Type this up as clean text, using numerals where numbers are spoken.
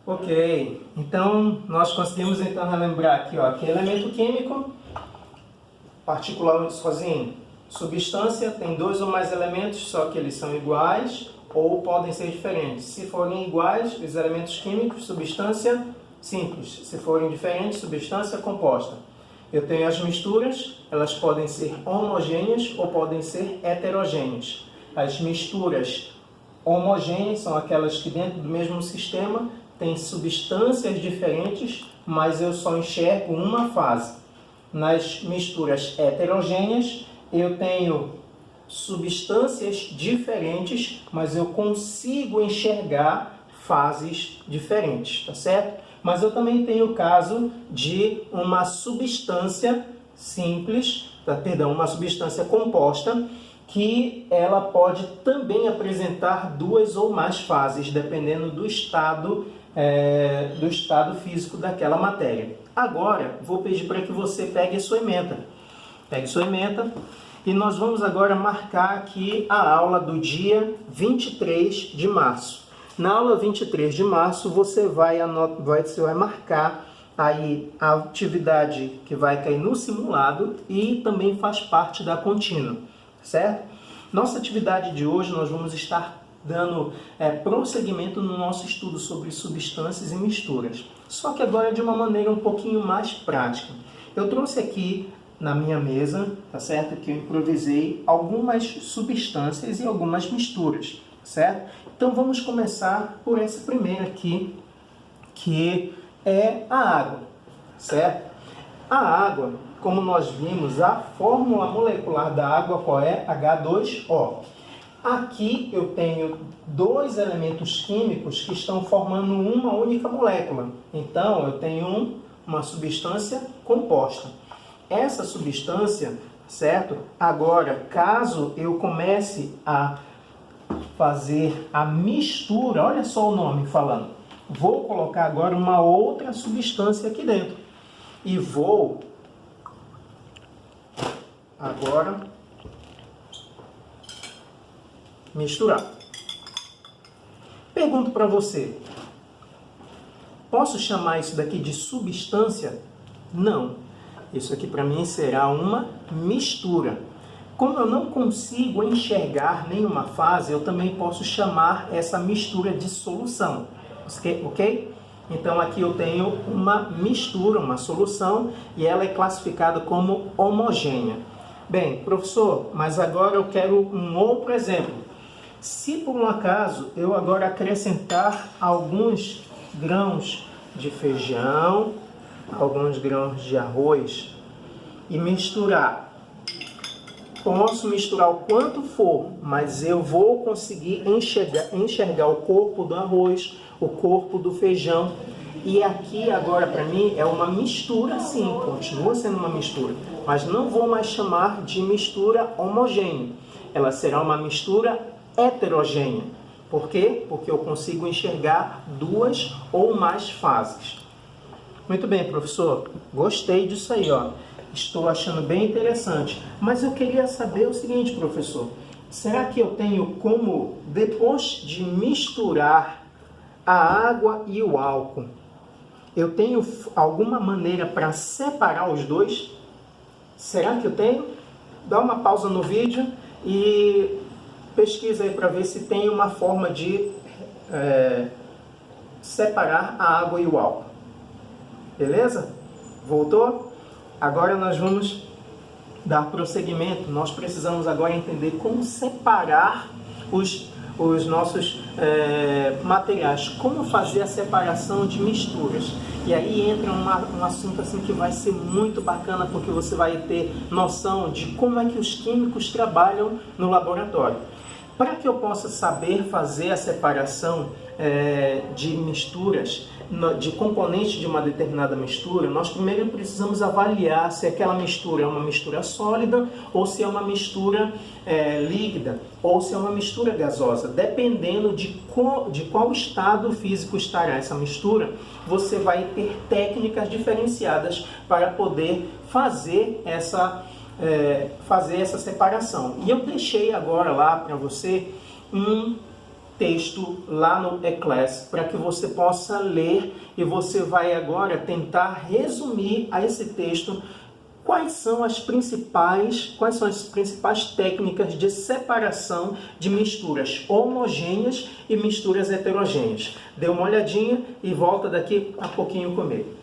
Ok, então nós conseguimos então relembrar aqui, ó, que elemento químico, particular sozinho, substância tem dois ou mais elementos, só que eles são iguais ou podem ser diferentes. Se forem iguais, os elementos químicos, substância simples. Se forem diferentes, substância composta. Eu tenho as misturas, elas podem ser homogêneas ou podem ser heterogêneas. As misturas homogêneas são aquelas que dentro do mesmo sistema têm substâncias diferentes, mas eu só enxergo uma fase. Nas misturas heterogêneas, eu tenho substâncias diferentes, mas eu consigo enxergar fases diferentes, tá certo? Mas eu também tenho o caso de uma substância simples, uma substância composta, que ela pode também apresentar duas ou mais fases, dependendo do estado físico daquela matéria. Agora, vou pedir para que você pegue sua ementa. Pegue sua ementa e nós vamos agora marcar aqui a aula do dia 23 de março. Na aula 23 de março, você vai marcar aí a atividade que vai cair no simulado e também faz parte da contínua, certo? Nossa atividade de hoje, nós vamos estar dando prosseguimento no nosso estudo sobre substâncias e misturas. Só que agora de uma maneira um pouquinho mais prática. Eu trouxe aqui na minha mesa, tá certo? Que eu improvisei algumas substâncias e algumas misturas, certo? Então vamos começar por essa primeira aqui, que é a água, certo? A água, como nós vimos, a fórmula molecular da água qual é? H2O. Aqui eu tenho dois elementos químicos que estão formando uma única molécula. Então eu tenho uma substância composta. Essa substância, certo? Agora, caso eu comece a fazer a mistura, olha só o nome falando. Vou colocar agora uma outra substância aqui dentro. E vou agora misturar. Pergunto para você, posso chamar isso daqui de substância? Não. Isso aqui para mim será uma mistura. Como eu não consigo enxergar nenhuma fase, eu também posso chamar essa mistura de solução. Ok? Então aqui eu tenho uma mistura, uma solução, e ela é classificada como homogênea. Bem, professor, mas agora eu quero um outro exemplo. Se por um acaso eu agora acrescentar alguns grãos de feijão, alguns grãos de arroz e misturar, posso misturar o quanto for, mas eu vou conseguir enxergar o corpo do arroz, o corpo do feijão. E aqui agora para mim é uma mistura, sim, continua sendo uma mistura, mas não vou mais chamar de mistura homogênea. Ela será uma mistura heterogênea. Por quê? Porque eu consigo enxergar duas ou mais fases. Muito bem, professor. Gostei disso aí, ó. Estou achando bem interessante. Mas eu queria saber o seguinte, professor. Será que eu tenho como, depois de misturar a água e o álcool, eu tenho alguma maneira para separar os dois? Será que eu tenho? Dá uma pausa no vídeo e pesquisa aí para ver se tem uma forma de separar a água e o álcool. Beleza? Voltou? Agora nós vamos dar prosseguimento. Nós precisamos agora entender como separar os nossos materiais, como fazer a separação de misturas. E aí entra um assunto assim que vai ser muito bacana, porque você vai ter noção de como é que os químicos trabalham no laboratório. Para que eu possa saber fazer a separação de misturas, de componentes de uma determinada mistura, nós primeiro precisamos avaliar se aquela mistura é uma mistura sólida ou se é uma mistura líquida ou se é uma mistura gasosa. Dependendo de qual estado físico estará essa mistura, você vai ter técnicas diferenciadas para poder fazer essa separação. E eu deixei agora lá para você um texto lá no eClass para que você possa ler e você vai agora tentar resumir a esse texto quais são as principais técnicas de separação de misturas homogêneas e misturas heterogêneas. Dê uma olhadinha e volta daqui a pouquinho comigo.